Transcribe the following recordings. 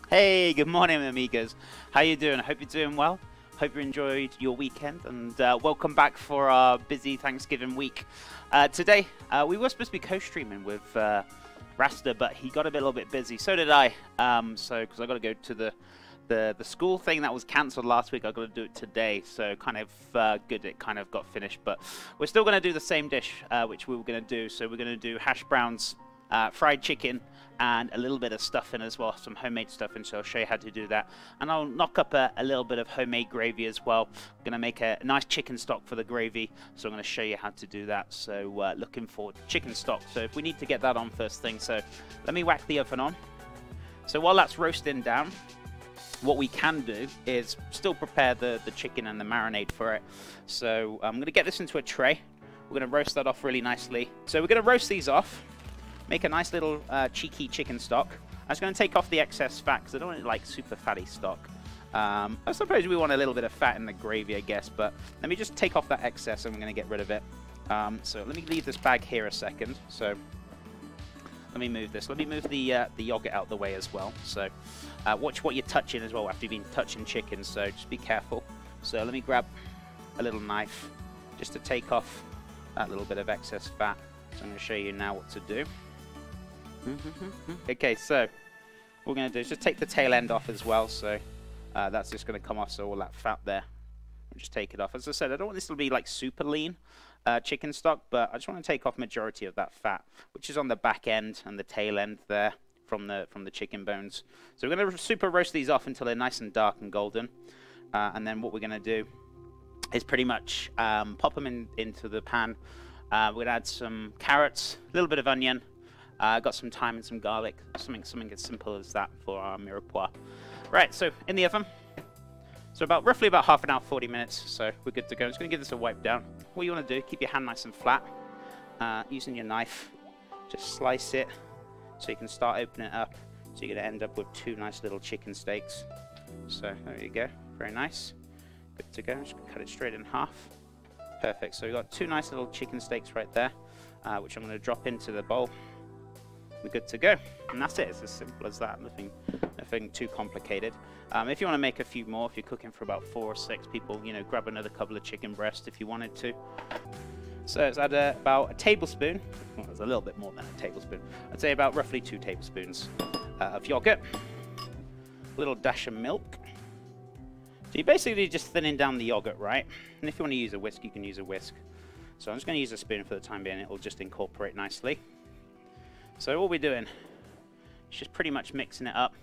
Hey, good morning, amigos. How you doing? I hope you're doing well. Hope you enjoyed your weekend, and welcome back for our busy Thanksgiving week. Today, we were supposed to be co-streaming with Rasta, but he got a little bit busy. So did I. Because I got to go to the school thing that was cancelled last week. I got to do it today. So kind of good. It kind of got finished, but we're still going to do the same dish, which we were going to do. So we're going to do hash browns, fried chicken, and a little bit of stuffing as well, some homemade stuffing, so I'll show you how to do that. And I'll knock up a little bit of homemade gravy as well. I'm going to make a nice chicken stock for the gravy, so I'm going to show you how to do that. So looking forward to chicken stock. So if we need to get that on first thing, so let me whack the oven on. So while that's roasting down, what we can do is still prepare the chicken and the marinade for it. So I'm going to get this into a tray. We're going to roast that off really nicely. So we're going to roast these off. Make a nice little cheeky chicken stock. I'm just going to take off the excess fat because I don't want it like super fatty stock. I suppose we want a little bit of fat in the gravy, I guess, but let me just take off that excess and I'm going to get rid of it. So let me leave this bag here a second. So let me move this. Let me move the yogurt out the way as well. So watch what you're touching as well after you've been touching chicken, so just be careful. So let me grab a little knife just to take off that little bit of excess fat. So I'm going to show you now what to do. Okay, so what we're going to do is just take the tail end off as well. So that's just going to come off, so all that fat there, we'll just take it off. As I said, I don't want this to be like super lean chicken stock, but I just want to take off majority of that fat, which is on the back end and the tail end there from the chicken bones. So we're going to super roast these off until they're nice and dark and golden, and then what we're going to do is pretty much pop them into the pan. We're going to add some carrots, a little bit of onion. Got some thyme and some garlic, something as simple as that for our mirepoix. Right, so in the oven. So roughly about half an hour, 40 minutes. So we're good to go. I'm just going to give this a wipe down. What you want to do, keep your hand nice and flat. Using your knife, just slice it so you can start opening it up. So you're going to end up with two nice little chicken steaks. So there you go, very nice. Good to go. Just cut it straight in half. Perfect. So we've got two nice little chicken steaks right there, which I'm going to drop into the bowl. We're good to go, and that's it. It's as simple as that. Nothing too complicated. If you want to make a few more, if you're cooking for about 4 or 6 people, you know, grab another couple of chicken breasts if you wanted to. So let's add about a tablespoon. Well, it's a little bit more than a tablespoon. I'd say about roughly 2 tablespoons of yogurt. A little dash of milk. So you're basically just thinning down the yogurt, right? And if you want to use a whisk, you can use a whisk. So I'm just going to use a spoon for the time being. It will just incorporate nicely. So all we're doing is just pretty much mixing it up,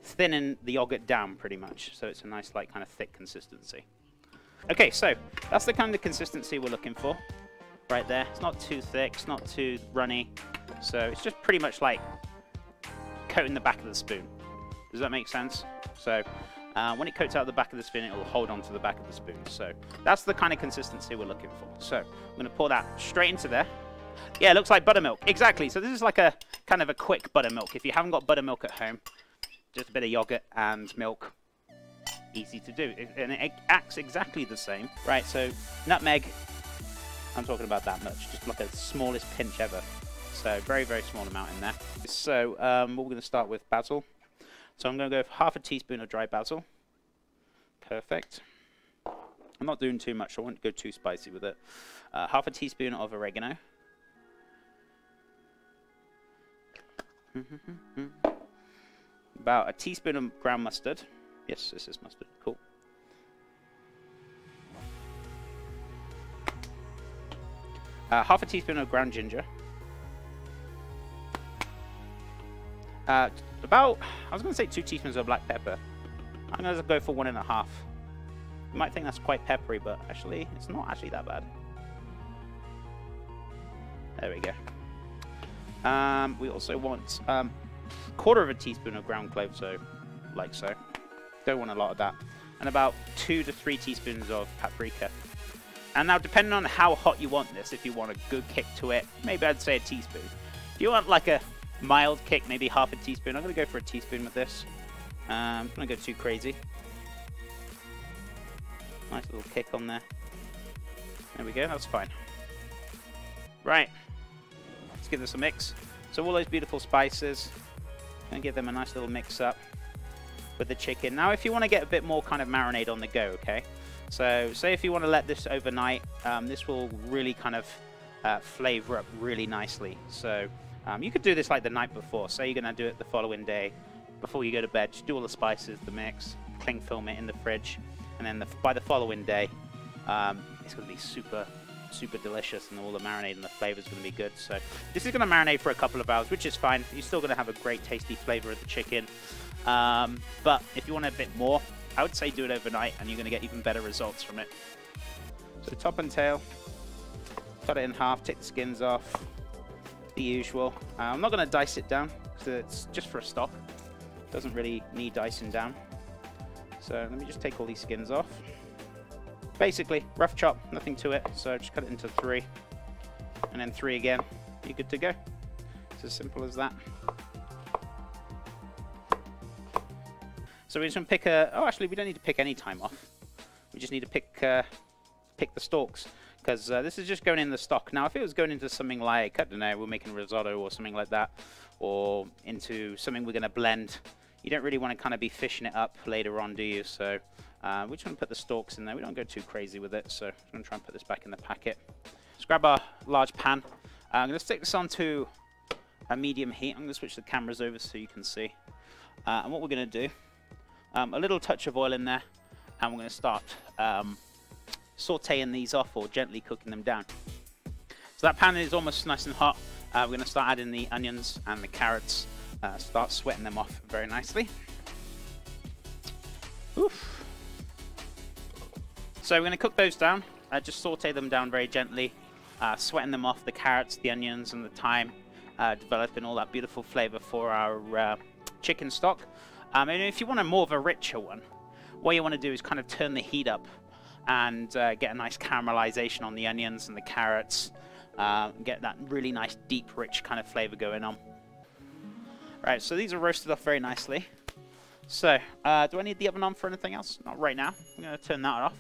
thinning the yogurt down pretty much, so it's a nice like kind of thick consistency. Okay, so that's the kind of consistency we're looking for right there. It's not too thick, it's not too runny, so it's just pretty much like coating the back of the spoon. Does that make sense? So when it coats out the back of the spoon, it will hold on to the back of the spoon. So that's the kind of consistency we're looking for. So I'm going to pour that straight into there. Yeah, it looks like buttermilk. Exactly. So this is like a kind of a quick buttermilk. If you haven't got buttermilk at home, just a bit of yogurt and milk. Easy to do. And it acts exactly the same. Right, so nutmeg. I'm talking about that much. Just like a smallest pinch ever. So very, very small amount in there. So we're going to start with basil. So I'm going to go for half a teaspoon of dry basil. Perfect. I'm not doing too much. I won't go too spicy with it. Half a teaspoon of oregano. About a teaspoon of ground mustard. Yes, this is mustard. Cool. Half a teaspoon of ground ginger. I was going to say 2 teaspoons of black pepper. I'm going to go for 1.5. You might think that's quite peppery, but actually, it's not actually that bad. There we go. We also want a quarter of a teaspoon of ground cloves, so like so. Don't want a lot of that. And about 2 to 3 teaspoons of paprika. And now, depending on how hot you want this, if you want a good kick to it, maybe I'd say a teaspoon. If you want like a mild kick, maybe half a teaspoon. I'm going to go for a teaspoon with this. I'm not going to go too crazy. Nice little kick on there. There we go, that's fine. Right. Let's give this a mix. So all those beautiful spices, gonna give them a nice little mix up. with the chicken. Now, if you want to get a bit more kind of marinade on the go, okay? So, say if you want to let this overnight, this will really kind of flavor up really nicely. So, you could do this like the night before. Say you're going to do it the following day, before you go to bed. Just do all the spices, the mix, cling film it in the fridge, and then by the following day, it's going to be super delicious, and all the marinade and the flavor is going to be good. So this is going to marinate for a couple of hours, which is fine. You're still going to have a great tasty flavor of the chicken, but if you want a bit more, I would say do it overnight, and you're going to get even better results from it. So top and tail, cut it in half, take the skins off, the usual. I'm not going to dice it down because it's just for a stock. It doesn't really need dicing down. So let me just take all these skins off. Basically, rough chop, nothing to it. So just cut it into 3, and then 3 again. You're good to go. It's as simple as that. So we're just going to pick oh, actually, we don't need to pick any thyme off. We just need to pick the stalks, because this is just going in the stock. Now, if it was going into something like, I don't know, we're making risotto or something like that, or into something we're going to blend, you don't really want to kind of be fishing it up later on, do you? So we're just going to put the stalks in there. We don't go too crazy with it, so I'm going to try and put this back in the packet. Let's grab our large pan. I'm going to stick this onto a medium heat. I'm going to switch the cameras over so you can see. And what we're going to do, a little touch of oil in there, and we're going to start sauteing these off, or gently cooking them down. So that pan is almost nice and hot. We're going to start adding the onions and the carrots. Start sweating them off very nicely. Oof. So we're going to cook those down. Just saute them down very gently, sweating them off, the carrots, the onions, and the thyme, developing all that beautiful flavor for our chicken stock. And if you want a more of a richer one, what you want to do is kind of turn the heat up and get a nice caramelization on the onions and the carrots, get that really nice, deep, rich kind of flavor going on. Right, so these are roasted off very nicely. So, do I need the oven on for anything else? Not right now. I'm going to turn that off.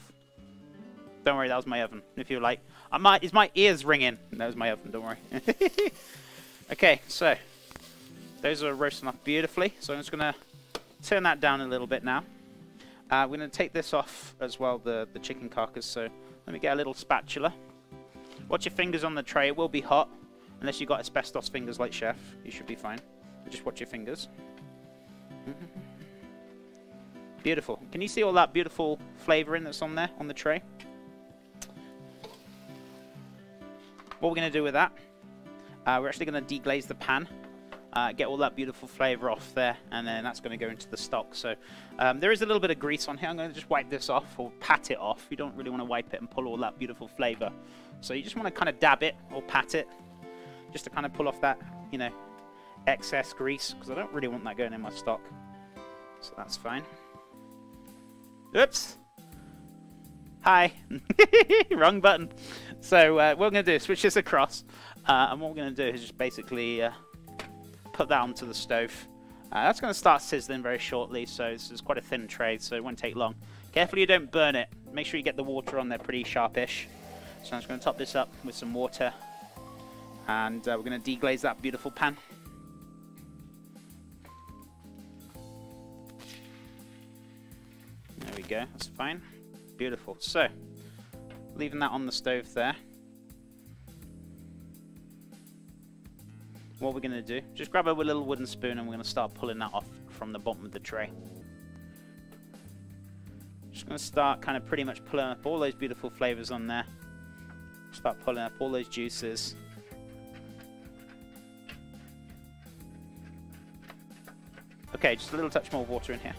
Don't worry, that was my oven, if you like. Is my ears ringing? That was my oven, don't worry. Okay, so, those are roasting off beautifully. So I'm just going to turn that down a little bit now. We're going to take this off as well, the chicken carcass. So let me get a little spatula. Watch your fingers on the tray. It will be hot. Unless you've got asbestos fingers like Chef, you should be fine. Just watch your fingers. Beautiful. Can you see all that beautiful flavoring that's on there, on the tray? What we're going to do with that, we're actually going to deglaze the pan, get all that beautiful flavor off there, and then that's going to go into the stock. So there is a little bit of grease on here. I'm going to just wipe this off, or pat it off. You don't really want to wipe it and pull all that beautiful flavor. So you just want to kind of dab it or pat it, just to kind of pull off that, you know, excess grease, because I don't really want that going in my stock. So that's fine. Oops. Hi. Wrong button. So what we're going to do is switch this across, and what we're going to do is just basically put that onto the stove. That's going to start sizzling very shortly, so this is quite a thin tray, so it won't take long. Careful you don't burn it. Make sure you get the water on there pretty sharpish. So I'm just going to top this up with some water, and we're going to deglaze that beautiful pan. There we go, that's fine. Beautiful. So, leaving that on the stove there. What we're going to do, just grab a little wooden spoon, and we're going to start pulling that off from the bottom of the tray. Just going to start kind of pretty much pulling up all those beautiful flavors on there. Start pulling up all those juices. Okay, just a little touch more water in here.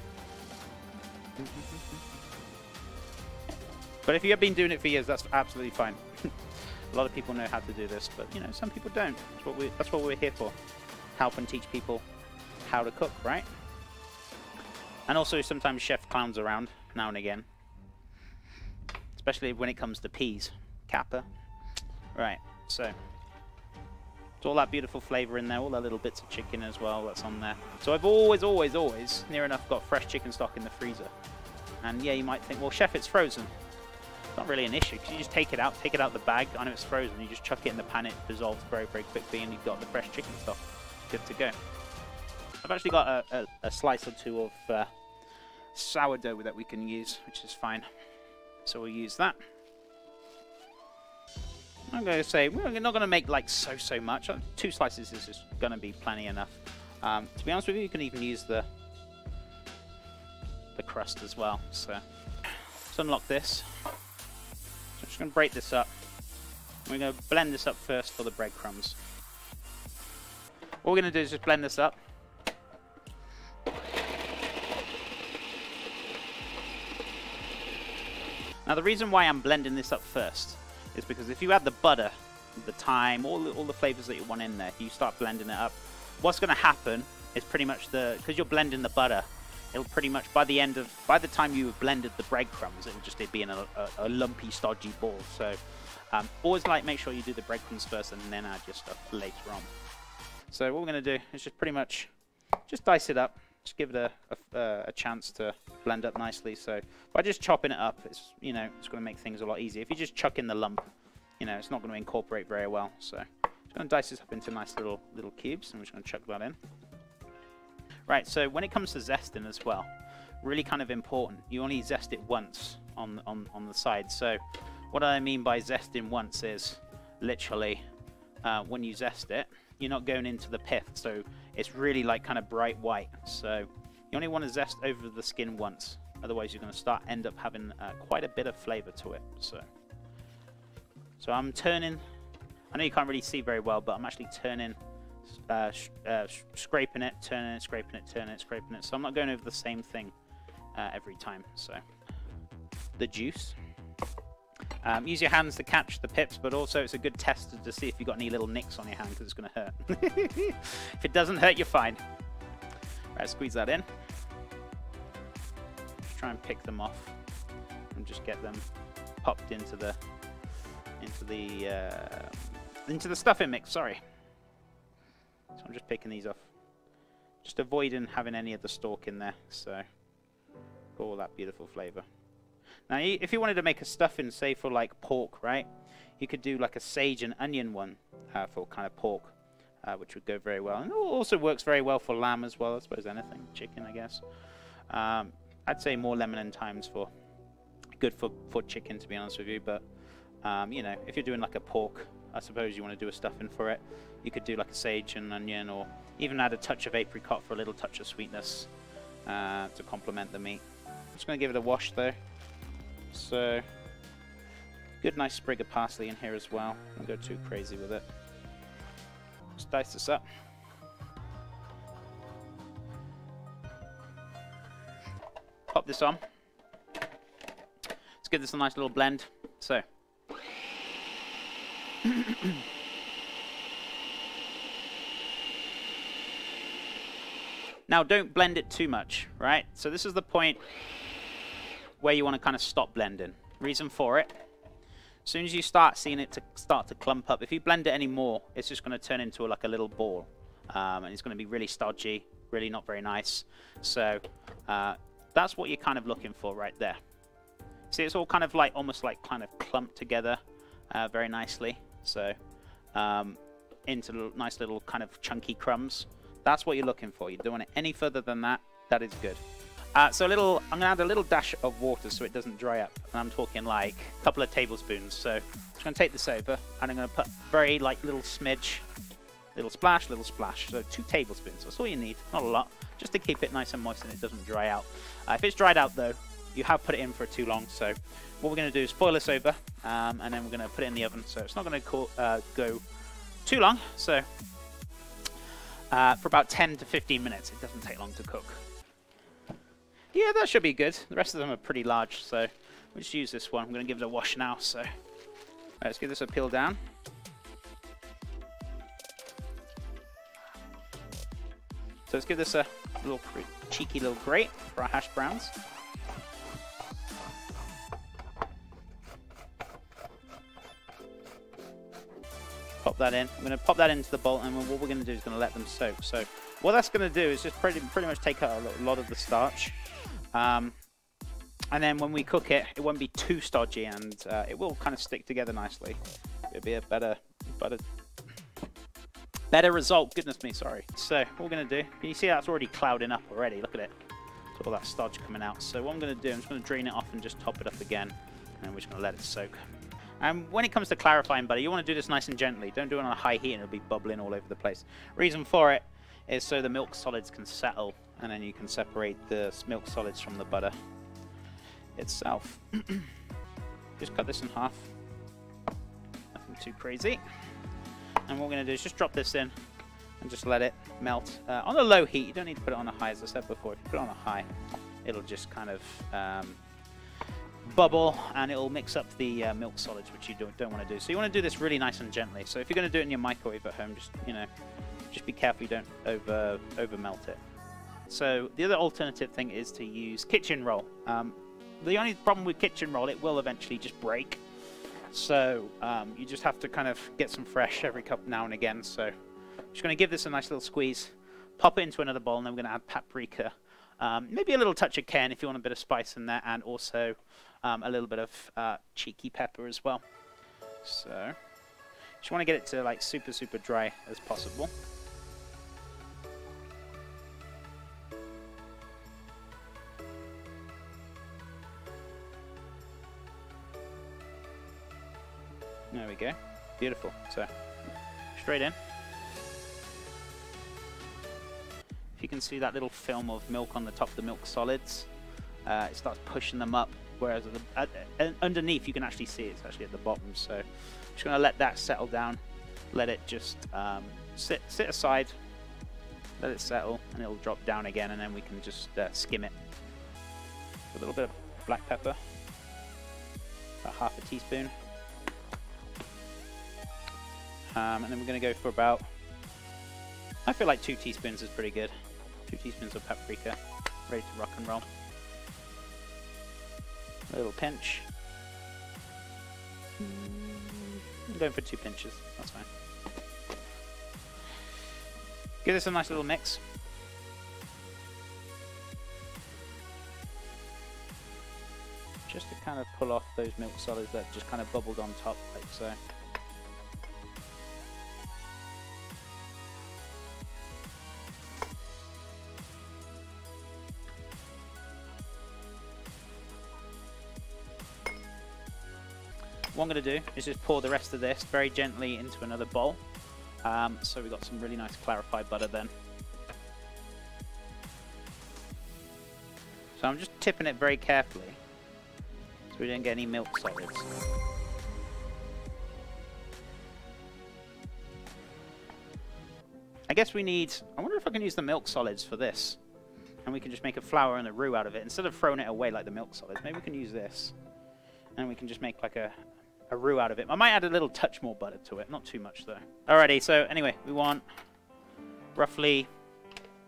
But if you have been doing it for years, that's absolutely fine. A lot of people know how to do this, but you know, some people don't. That's what we're here for. Help and teach people how to cook, right? And also sometimes Chef clowns around now and again. Especially when it comes to peas. Kappa. Right, so it's all that beautiful flavor in there, all that little bits of chicken as well that's on there. So I've always, near enough got fresh chicken stock in the freezer. And yeah, you might think, well, Chef, it's frozen. It's not really an issue, because you just take it out the bag. I know it's frozen, you just chuck it in the pan, it dissolves very, very quickly, and you've got the fresh chicken stock. Good to go. I've actually got a slice or two of sourdough that we can use, which is fine. So we'll use that. I'm going to say we're not going to make like so much. 2 slices is just going to be plenty enough. To be honest with you, you can even use the crust as well. So let's unlock this. So I'm just going to break this up. We're going to blend this up first for the breadcrumbs. What we're going to do is just blend this up. Now the reason why I'm blending this up first is because if you add the butter, the thyme, all the flavors that you want in there, you start blending it up, what's going to happen is pretty much because you're blending the butter, it'll pretty much, by the time you have blended the breadcrumbs, it'll just be in a lumpy, stodgy ball. So always make sure you do the breadcrumbs first and then add your stuff later on. So what we're going to do is just pretty much just dice it up, just give it a chance to blend up nicely. So by just chopping it up, it's it's going to make things a lot easier. If you just chuck in the lump, it's not going to incorporate very well. So just going to dice this up into nice little cubes, and we're just going to chuck that in. Right, so when it comes to zesting as well, really kind of important, you only zest it once on the side. So what I mean by zesting once is literally when you zest it, you're not going into the pith, so it's really like kind of bright white. So you only want to zest over the skin once, otherwise you're going to end up having quite a bit of flavor to it. So I'm turning, I know you can't really see very well, but I'm actually turning, scraping it, turning it, scraping it, turning it, scraping it. So I'm not going over the same thing every time. So the juice. Use your hands to catch the pips, but also it's a good test to see if you've got any little nicks on your hand, because it's going to hurt. If it doesn't hurt, you're fine. Right, squeeze that in. Just try and pick them off and just get them popped into the stuffing mix. Sorry. So I'm just picking these off, just avoiding having any of the stalk in there. So got all that beautiful flavor. Now, if you wanted to make a stuffing, say for like pork, right, you could do like a sage and onion one for kind of pork, which would go very well. And it also works very well for lamb as well, I suppose anything, chicken, I guess. I'd say more lemon and thyme's good for chicken, to be honest with you. But, if you're doing like a pork, I suppose you want to do a stuffing for it, you could do like a sage and onion, or even add a touch of apricot for a little touch of sweetness to complement the meat. I'm just going to give it a wash though. So, good nice sprig of parsley in here as well. Don't go too crazy with it. Just dice this up. Pop this on. Let's give this a nice little blend. So, now don't blend it too much, right? So this is the point where you want to kind of stop blending. Reason for it, as soon as you start seeing it start to clump up, if you blend it anymore, it's just going to turn into like a little ball, and it's going to be really stodgy, really not very nice. So that's what you're kind of looking for right there. See, it's all kind of like almost like kind of clumped together very nicely. So into nice little kind of chunky crumbs. That's what you're looking for. You don't want it any further than that. That is good. So I'm going to add a little dash of water so it doesn't dry up. And I'm talking like a couple of tablespoons. So I'm just going to take this over and I'm going to put very like little smidge, little splash, little splash. So 2 tablespoons. That's all you need. Not a lot. Just to keep it nice and moist and it doesn't dry out. If it's dried out though, you have put it in for too long. So what we're going to do is foil this over and then we're going to put it in the oven. So it's not going to go too long. So for about 10 to 15 minutes. It doesn't take long to cook. Yeah, that should be good. The rest of them are pretty large, so we'll just use this one. I'm going to give it a wash now. So right, let's give this a peel down. So let's give this a little cheeky little grate for our hash browns. Pop that in. I'm going to pop that into the bowl, and what we're going to do is going to let them soak. So what that's going to do is just pretty much take out a lot of the starch. And then when we cook it, it won't be too stodgy, and it will kind of stick together nicely. It'll be a better result. Goodness me, sorry. So what we're going to do, can you see that's already clouding up already? Look at it. So all that starch coming out. So what I'm going to do, I'm just going to drain it off and just top it up again. And we're just going to let it soak. And when it comes to clarifying butter, you want to do this nice and gently. Don't do it on a high heat and it'll be bubbling all over the place. Reason for it is so the milk solids can settle, and then you can separate the milk solids from the butter itself. Just cut this in half. Nothing too crazy. And what we're going to do is just drop this in and just let it melt on a low heat. You don't need to put it on a high, as I said before. If you put it on a high, it'll just kind of bubble, and it'll mix up the milk solids, which you don't want to do. So you want to do this really nice and gently. So if you're going to do it in your microwave at home, just be careful you don't over melt it. So the other alternative thing is to use kitchen roll. The only problem with kitchen roll, it will eventually just break. So you just have to kind of get some fresh every cup now and again. So I'm just going to give this a nice little squeeze, pop it into another bowl, and then we're going to add paprika. Maybe a little touch of cayenne if you want a bit of spice in there, and also a little bit of cheeky pepper as well. So just want to get it to like super dry as possible. There we go. Beautiful. So straight in. If you can see that little film of milk on the top of the milk solids, it starts pushing them up, whereas underneath you can actually see it's actually at the bottom. So I'm just going to let that settle down, let it just sit aside, let it settle, and it'll drop down again, and then we can just skim it. A little bit of black pepper, about half a teaspoon, and then we're going to go for about, I feel like 2 teaspoons is pretty good. 2 teaspoons of paprika, ready to rock and roll. A little pinch. I'm going for 2 pinches, that's fine. Give this a nice little mix. Just to kind of pull off those milk solids that just kind of bubbled on top, like so. What I'm going to do is just pour the rest of this very gently into another bowl. So we've got some really nice clarified butter then. So I'm just tipping it very carefully so we don't get any milk solids. I guess we need, I wonder if I can use the milk solids for this. And we can just make a flour and a roux out of it. Instead of throwing it away like the milk solids, maybe we can use this. And we can just make like a roux out of it. I might add a little touch more butter to it, not too much though. Alrighty, so anyway, we want roughly,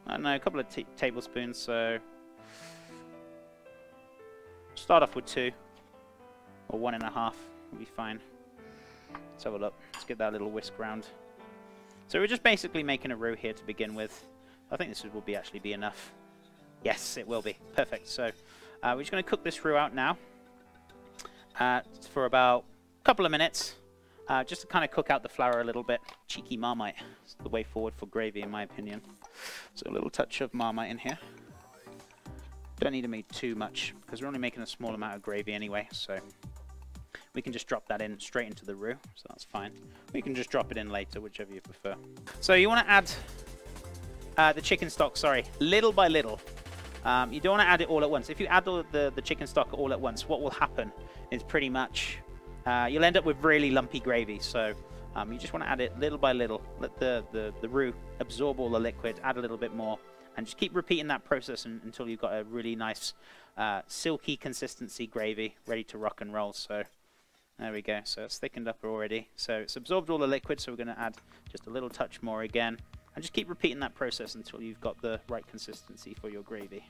I don't know, a couple of tablespoons, so start off with 2 or 1.5 will be fine. Let's have a look. Let's get that little whisk round. So we're just basically making a roux here to begin with. I think this will actually be enough. Yes, it will be. Perfect. So we're just going to cook this roux out now for about couple of minutes, just to kind of cook out the flour a little bit. Cheeky Marmite is the way forward for gravy, in my opinion. So a little touch of Marmite in here. Don't need to make too much because we're only making a small amount of gravy anyway, so we can just drop that in straight into the roux, so that's fine. We can just drop it in later, whichever you prefer. So you want to add the chicken stock, little by little. You don't want to add it all at once. If you add all the chicken stock all at once, what will happen is pretty much you'll end up with really lumpy gravy. So you just want to add it little by little. Let the roux absorb all the liquid, add a little bit more, and just keep repeating that process until you've got a really nice silky consistency gravy ready to rock and roll. So there we go. So it's thickened up already. So it's absorbed all the liquid, so we're going to add just a little touch more again. And just keep repeating that process until you've got the right consistency for your gravy.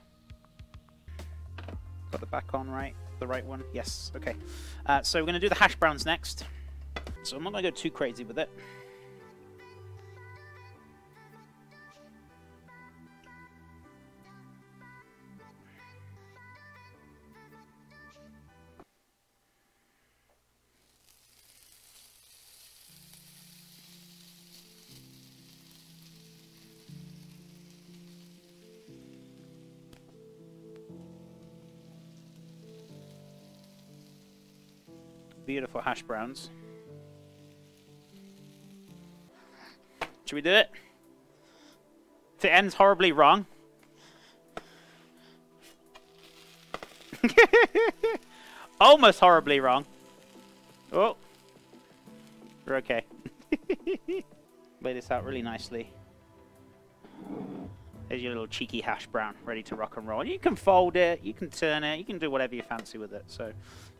Got the back on right? The right one? Yes. Okay. So we're going to do the hash browns next. So I'm not going to go too crazy with it. Beautiful hash browns. Should we do it? If it ends horribly wrong. Almost horribly wrong. Oh. We're okay. Lay this out really nicely. There's your little cheeky hash brown ready to rock and roll. You can fold it, you can turn it, you can do whatever you fancy with it. So,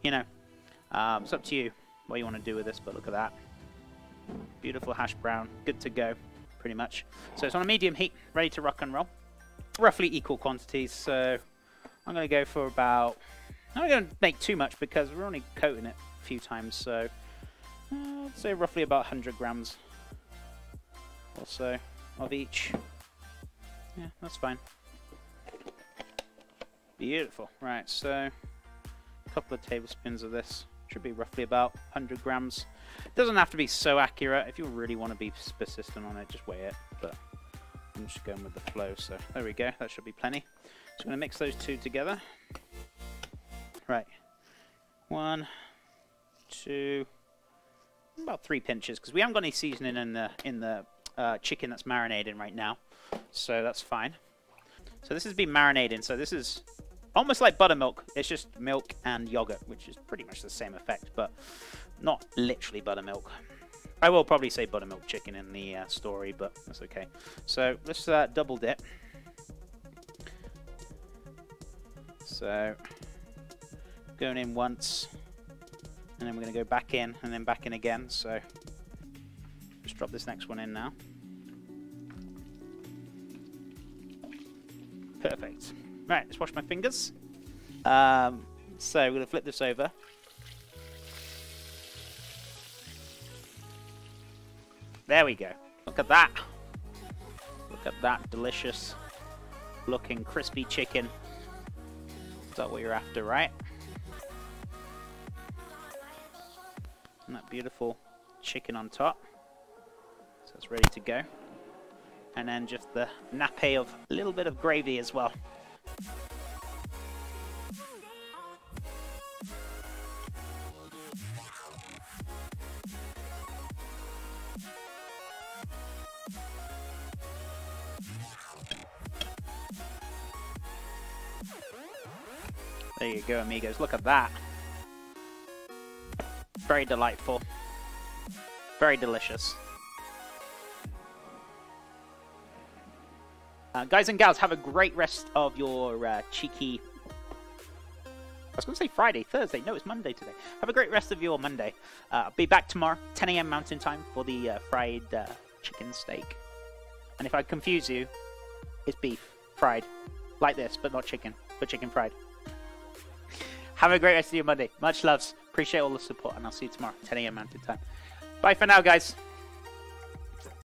you know, it's up to you what you want to do with this, but look at that. Beautiful hash brown, good to go, pretty much. So it's on a medium heat, ready to rock and roll. Roughly equal quantities, so I'm going to go for about... I'm not going to make too much because we're only coating it a few times, so I'd say roughly about 100 grams or so of each. Yeah, that's fine. Beautiful. Right, so a couple of tablespoons of this. Should be roughly about 100 grams. It doesn't have to be so accurate. If you really want to be persistent on it, just weigh it. But I'm just going with the flow. So there we go. That should be plenty. So I'm going to mix those two together. Right. 1, 2, about 3 pinches, because we haven't got any seasoning in the chicken that's marinating right now. So that's fine. So this has been marinating. So this is almost like buttermilk. It's just milk and yogurt, which is pretty much the same effect, but not literally buttermilk. I will probably say buttermilk chicken in the story, but that's okay. So let's double dip. So going in once, and then we're going to go back in, and then back in again. So just drop this next one in now. Perfect. Right, let's wash my fingers. So we're going to flip this over. There we go. Look at that. Look at that delicious looking crispy chicken. Is that what you're after, right? And that beautiful chicken on top. So it's ready to go. And then just the nappe of a little bit of gravy as well. There you go, amigos. Look at that. Very delightful. Very delicious. Guys and gals, have a great rest of your cheeky... I was going to say Friday, Thursday. No, it's Monday today. Have a great rest of your Monday. I'll be back tomorrow, 10 AM Mountain Time, for the fried chicken steak. And if I confuse you, it's beef, fried. Like this, but not chicken, but chicken fried. Have a great rest of your Monday. Much loves. Appreciate all the support, and I'll see you tomorrow, 10 AM Mountain Time. Bye for now, guys.